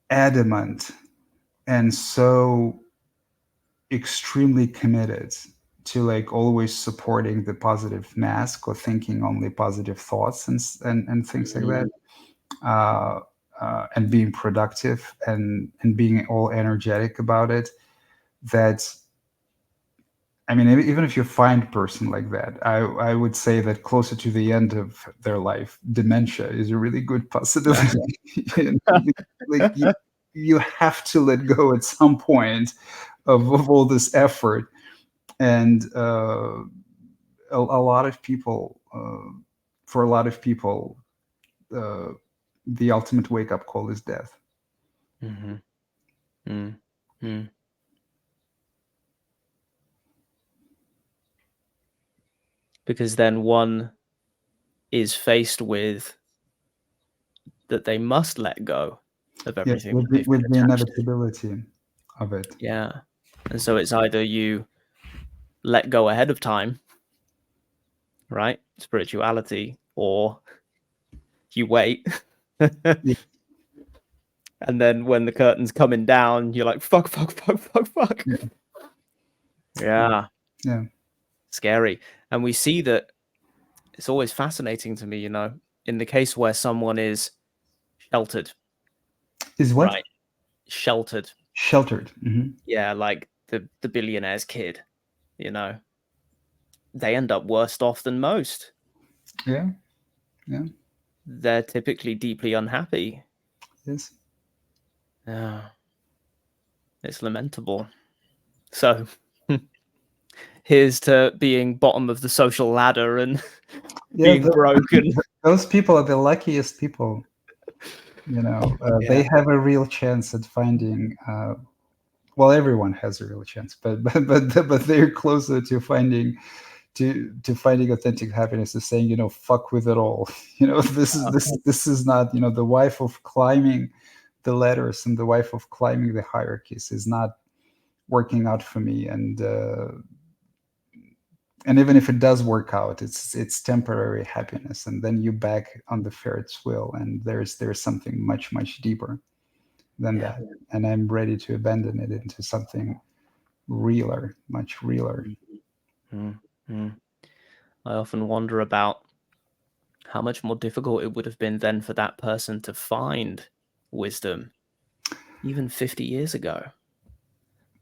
[SPEAKER 2] adamant and so extremely committed to, like, always supporting the positive mask, or thinking only positive thoughts and things like that, and being productive, and being all energetic about it, that, I mean, even if you find a person like that, I would say that closer to the end of their life, dementia is a really good possibility. Like, you have to let go at some point of all this effort. And a lot of people, for a lot of people, the ultimate wake-up call is death.
[SPEAKER 1] Because then one is faced with that they must let go of everything
[SPEAKER 2] with the inevitability of it.
[SPEAKER 1] Yeah. And so it's either you let go ahead of time, right? Spirituality, or you wait. And then when the curtain's coming down, you're like, fuck. Yeah.
[SPEAKER 2] Yeah.
[SPEAKER 1] Scary. And we see that it's always fascinating to me, in the case where someone is sheltered,
[SPEAKER 2] Is what?
[SPEAKER 1] right? Sheltered.
[SPEAKER 2] Sheltered. Mm-hmm.
[SPEAKER 1] Yeah, like the billionaire's kid, they end up worse off than most.
[SPEAKER 2] Yeah. Yeah.
[SPEAKER 1] They're typically deeply unhappy.
[SPEAKER 2] Yes.
[SPEAKER 1] Yeah, it's lamentable. So here's to being bottom of the social ladder and
[SPEAKER 2] Yeah.
[SPEAKER 1] being broken.
[SPEAKER 2] Those people are the luckiest people. They have a real chance at finding. Well, everyone has a real chance, but they're closer to finding finding authentic happiness, is saying, fuck with it all. This is not, the wife of climbing the ladders and the wife of climbing the hierarchies is not working out for me. And even if it does work out, it's temporary happiness, and then you back on the Ferret's wheel, and there's something much, much deeper than that. And I'm ready to abandon it into something realer, much realer.
[SPEAKER 1] Mm-hmm. I often wonder about how much more difficult it would have been then for that person to find wisdom, even 50 years ago.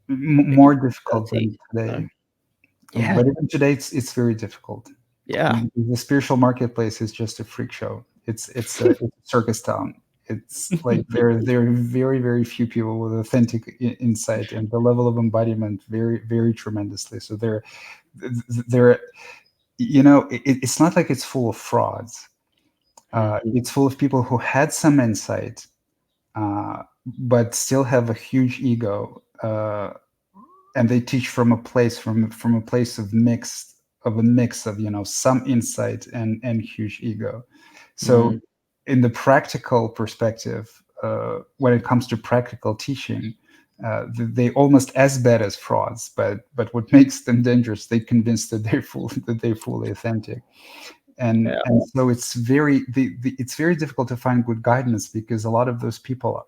[SPEAKER 2] More difficult
[SPEAKER 1] 30,
[SPEAKER 2] than today.
[SPEAKER 1] Yeah.
[SPEAKER 2] But even today, it's very difficult.
[SPEAKER 1] Yeah.
[SPEAKER 2] The spiritual marketplace is just a freak show. It's a circus town. It's like there are very, very few people with authentic insight, and the level of embodiment very, very tremendously. So there, it's not like it's full of frauds. It's full of people who had some insight, but still have a huge ego, and they teach from a place from a place of a mix of some insight and huge ego. So in the practical perspective, when it comes to practical teaching, they almost as bad as frauds, but what makes them dangerous, they convince that they're fully authentic. And so it's it's very difficult to find good guidance, because a lot of those people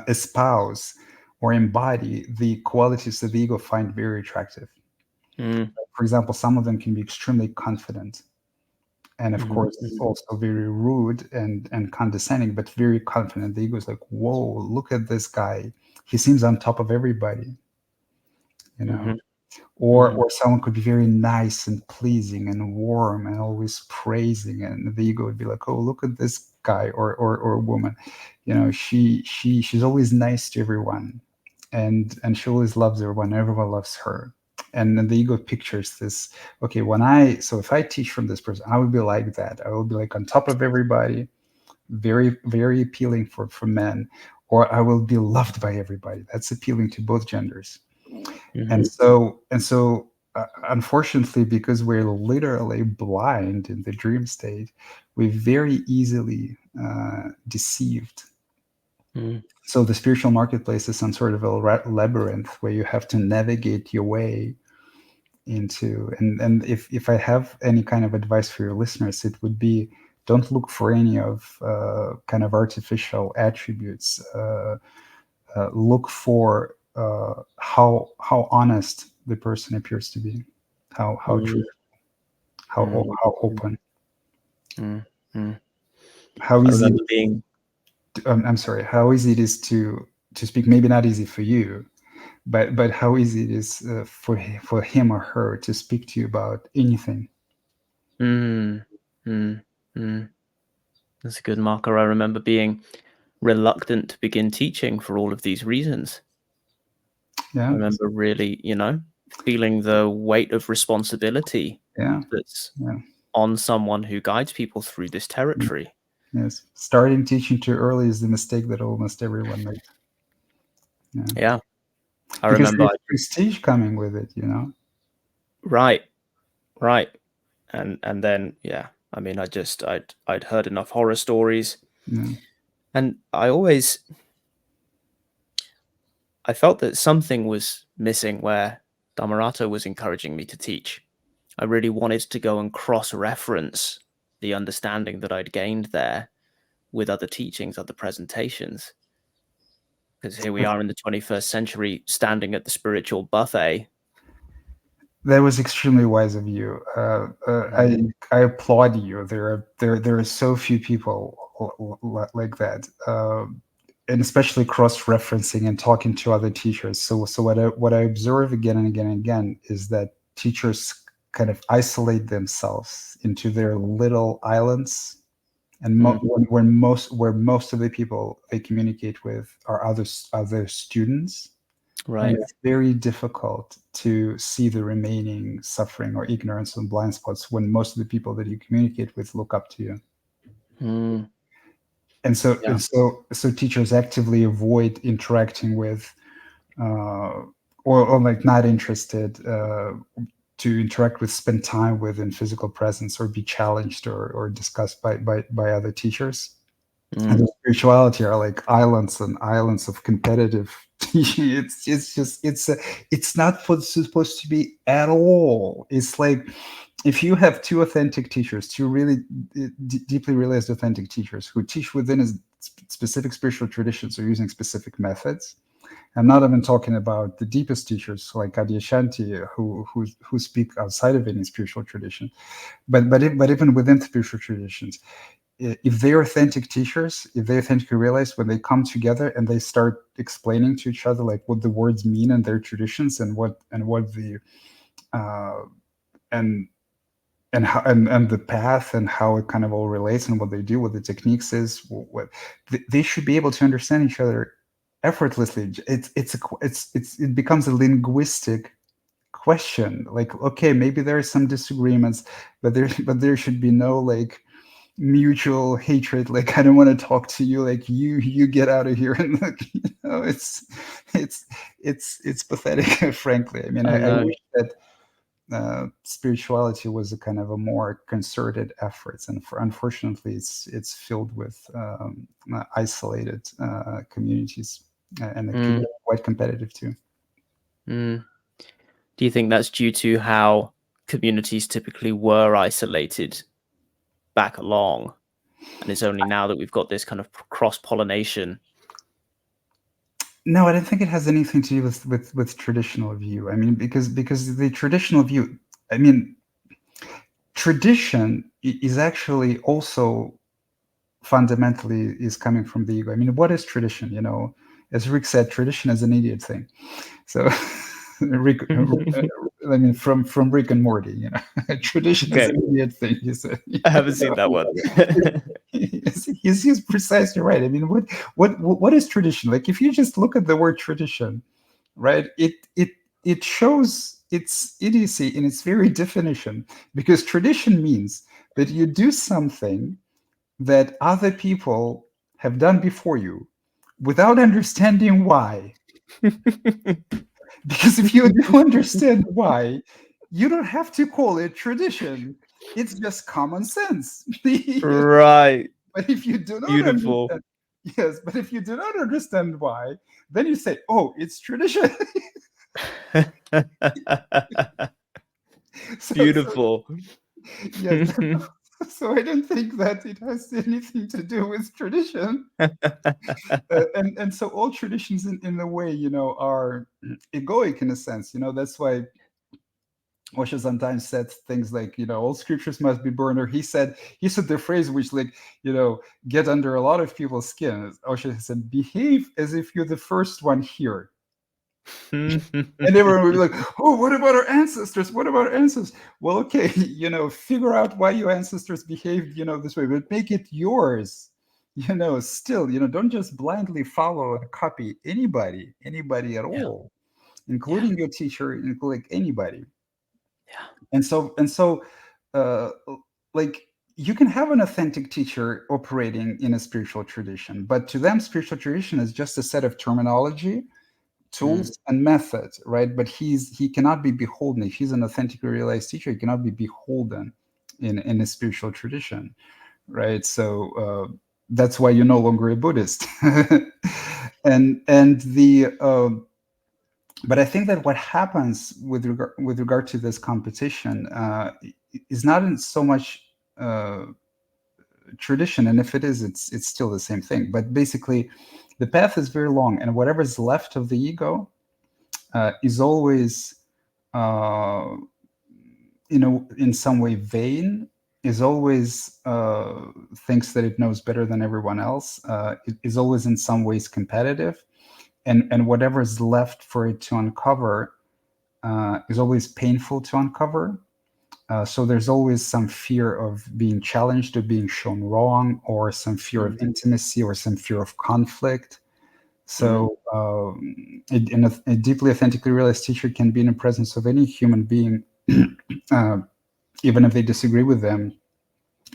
[SPEAKER 2] espouse or embody the qualities that the ego find very attractive. For example, some of them can be extremely confident, and of course also very rude and condescending, but very confident. The ego is like, whoa, look at this guy, he seems on top of everybody, or someone could be very nice and pleasing and warm and always praising, and the ego would be like, oh, look at this guy or woman, she's always nice to everyone, and she always loves everyone loves her. And then the ego pictures this, okay, so if I teach from this person, I would be like that. I will be like on top of everybody, very, very appealing for men, or I will be loved by everybody. That's appealing to both genders. And so unfortunately, because we're literally blind in the dream state, we're very easily deceived. So the spiritual marketplace is some sort of a labyrinth where you have to navigate your way into. And if I have any kind of advice for your listeners, it would be, don't look for any of kind of artificial attributes. Look for how honest the person appears to be, how true, how open, how
[SPEAKER 1] I
[SPEAKER 2] easy.
[SPEAKER 1] remember being.
[SPEAKER 2] I'm sorry. How easy it is to speak. Maybe not easy for you, but how easy it is for him or her to speak to you about anything.
[SPEAKER 1] That's a good marker. I remember being reluctant to begin teaching for all of these reasons.
[SPEAKER 2] Yeah.
[SPEAKER 1] I remember really, feeling the weight of responsibility
[SPEAKER 2] Yeah.
[SPEAKER 1] that's
[SPEAKER 2] Yeah.
[SPEAKER 1] on someone who guides people through this territory.
[SPEAKER 2] Yes. Starting teaching too early is the mistake that almost everyone makes.
[SPEAKER 1] Yeah. I
[SPEAKER 2] Because
[SPEAKER 1] remember.
[SPEAKER 2] there's prestige coming with it,
[SPEAKER 1] Right. And then, yeah, I mean, I'd heard enough horror stories.
[SPEAKER 2] Yeah.
[SPEAKER 1] And I felt that something was missing where Dhammarato was encouraging me to teach. I really wanted to go and cross-reference the understanding that I'd gained there with other teachings, other presentations. Because here we are in the 21st century, standing at the spiritual buffet.
[SPEAKER 2] That was extremely wise of you. I applaud you. There are so few people like that, and especially cross-referencing and talking to other teachers. So what I observe again and again and again is that teachers kind of isolate themselves into their little islands, and where most of the people they communicate with are other students.
[SPEAKER 1] Right.
[SPEAKER 2] And it's very difficult to see the remaining suffering or ignorance and blind spots when most of the people that you communicate with look up to you. And so teachers actively avoid interacting with, or like not interested to interact with, spend time with in physical presence, or be challenged or discussed by other teachers. And the spirituality are like islands and islands of competitive. It's not supposed to be at all. It's like if you have two authentic teachers, two really deeply realized authentic teachers who teach within a specific spiritual traditions or using specific methods. I'm not even talking about the deepest teachers like Adyashanti who speak outside of any spiritual tradition, but even within spiritual traditions, if they're authentic teachers, if they authentically realize when they come together and they start explaining to each other like what the words mean in their traditions and what the and how and the path and how it kind of all relates and what they do, what the techniques is, what they should be able to understand each other effortlessly. It becomes a linguistic question. Like, okay, maybe there are some disagreements, but there should be no like mutual hatred. Like, I don't want to talk to you. Like, you get out of here. And like, it's pathetic, frankly. I mean, I wish that spirituality was a kind of a more concerted efforts, and unfortunately, it's filled with isolated communities, and quite competitive too.
[SPEAKER 1] Do you think that's due to how communities typically were isolated back along, and it's only now that we've got this kind of cross-pollination?
[SPEAKER 2] No, I don't think it has anything to do with traditional view. I mean, because the traditional view, I mean, tradition is actually also fundamentally is coming from the ego. I mean, what is tradition? You know, as Rick said, tradition is an idiot thing. So Rick, I mean, from Rick and Morty, you know, tradition is an idiot thing. He said.
[SPEAKER 1] I haven't seen that one.
[SPEAKER 2] He's precisely right. I mean, what is tradition? Like, if you just look at the word tradition, right? It shows its idiocy in its very definition, because tradition means that you do something that other people have done before you without understanding why. Because if you do understand why, you don't have to call it tradition. It's just common sense.
[SPEAKER 1] Right.
[SPEAKER 2] But if you do not understand, yes, but if you do not understand why, then you say, "Oh, it's tradition."
[SPEAKER 1] Beautiful.
[SPEAKER 2] Yes. So I don't think that it has anything to do with tradition. And so all traditions in a way, you know, are egoic in a sense. You know, that's why Osho sometimes said things like, you know, all scriptures must be burned, or he said the phrase which, like, you know, get under a lot of people's skin. Osho said, behave as if you're the first one here. And everyone would be like, oh, what about our ancestors? What about our ancestors? Well, okay, you know, figure out why your ancestors behaved, you know, this way, but make it yours. You know, still, you know, don't just blindly follow and copy anybody at all, including your teacher, including anybody. And so like, you can have an authentic teacher operating in a spiritual tradition, but to them spiritual tradition is just a set of terminology, tools, and methods, right? But he cannot be beholden. If he's an authentically realized teacher, he cannot be beholden in a spiritual tradition, right? So that's why you're no longer a Buddhist. and the but I think that what happens with regard to this competition is not in so much tradition, and if it is, it's still the same thing. But basically, the path is very long, and whatever's left of the ego is always, uh, in some way vain, is always thinks that it knows better than everyone else, it is always in some ways competitive, and whatever is left for it to uncover is always painful to uncover. So there's always some fear of being challenged or being shown wrong, or some fear of intimacy, or some fear of conflict. So a deeply authentically realized teacher can be in the presence of any human being, even if they disagree with them,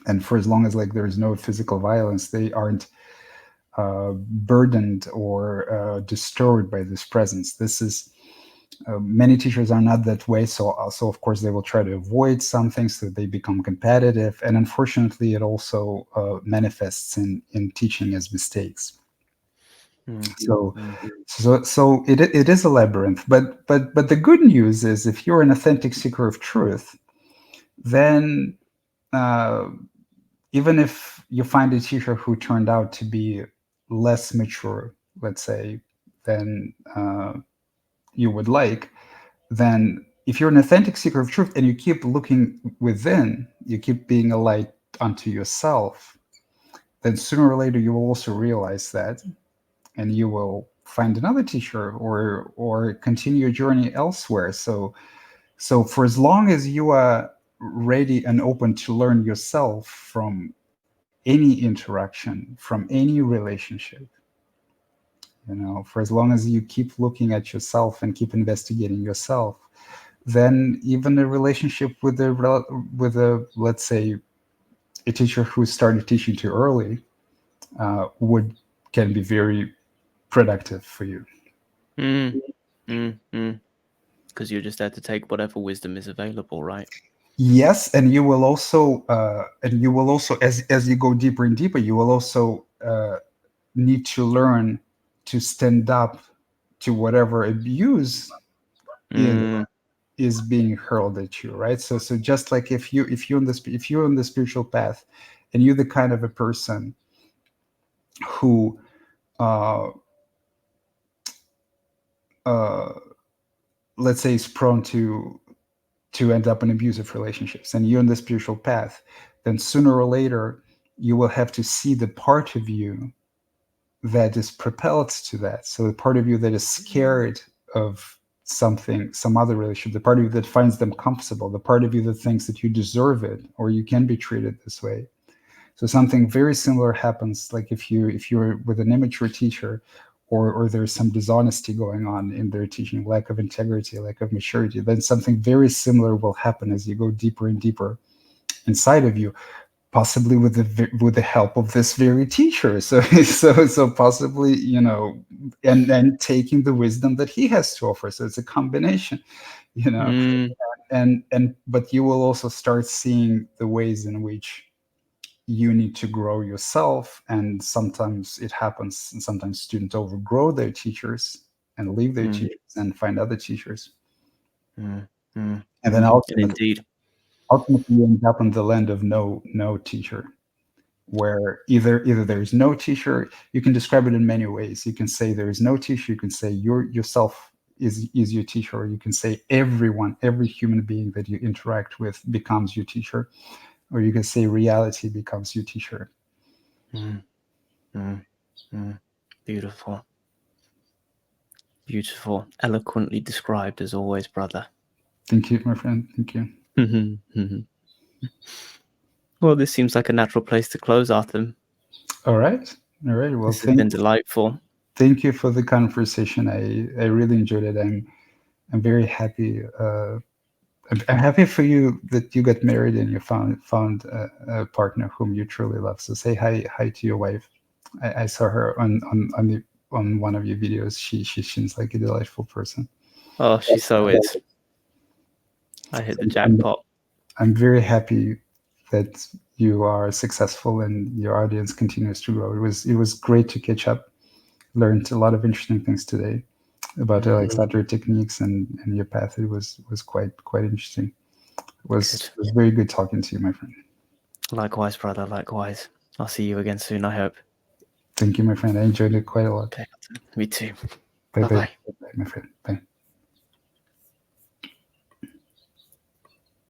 [SPEAKER 2] and for as long as like there is no physical violence, they aren't burdened or disturbed by this presence. This is many teachers are not that way, so of course they will try to avoid some things, so they become competitive, and unfortunately it also manifests in teaching as mistakes. So it is a labyrinth, but the good news is, if you're an authentic seeker of truth, then even if you find a teacher who turned out to be less mature, let's say, than you would like, then if you're an authentic seeker of truth and you keep looking within, you keep being a light unto yourself, then sooner or later you will also realize that, and you will find another teacher, or continue your journey elsewhere. So for as long as you are ready and open to learn yourself from any interaction, from any relationship, for as long as you keep looking at yourself and keep investigating yourself, then even a relationship with a let's say a teacher who started teaching too early can be very productive for you.
[SPEAKER 1] Because you're just there to take whatever wisdom is available, right?
[SPEAKER 2] Yes, and you will also as you go deeper and deeper, you will also need to learn to stand up to whatever abuse is being hurled at you, right? So just like if you're on the spiritual path, and you're the kind of a person who let's say is prone to end up in abusive relationships, and you're on the spiritual path, then sooner or later you will have to see the part of you that is propelled to that. So the part of you that is scared of some other relationship, the part of you that finds them comfortable, the part of you that thinks that you deserve it or you can be treated this way. So something very similar happens, like if you're with an immature teacher, or there's some dishonesty going on in their teaching, lack of integrity, lack of maturity, then something very similar will happen as you go deeper and deeper inside of you, possibly with the help of this very teacher. So possibly, and taking the wisdom that he has to offer. So it's a combination, and but you will also start seeing the ways in which you need to grow yourself, and sometimes it happens, and sometimes students overgrow their teachers and leave their teachers and find other teachers, and then ultimately you end up in the land of no teacher, where either there is no teacher. You can describe it in many ways. You can say there is no teacher, you can say yourself is your teacher, or you can say every human being that you interact with becomes your teacher, or you can say reality becomes your teacher.
[SPEAKER 1] Beautiful. Beautiful. Eloquently described, as always, brother.
[SPEAKER 2] Thank you, my friend. Thank you.
[SPEAKER 1] Well, this seems like a natural place to close, Artem.
[SPEAKER 2] All right. Well,
[SPEAKER 1] this has been delightful.
[SPEAKER 2] Thank you for the conversation. I really enjoyed it. I'm very happy. I'm happy for you that you got married and you found a partner whom you truly love. So say hi to your wife. I saw her on one of your videos. She seems like a delightful person.
[SPEAKER 1] Oh, she so is. I hit the jackpot.
[SPEAKER 2] I'm very happy that you are successful and your audience continues to grow. It was great to catch up. Learned a lot of interesting things today about Alexander techniques and your path. It was quite interesting. It was very good talking to you, my friend.
[SPEAKER 1] Likewise, brother. Likewise. I'll see you again soon, I hope.
[SPEAKER 2] Thank you, my friend. I enjoyed it quite a lot.
[SPEAKER 1] Okay, me too.
[SPEAKER 2] Bye bye,
[SPEAKER 1] Bye-bye.
[SPEAKER 2] my friend. Bye.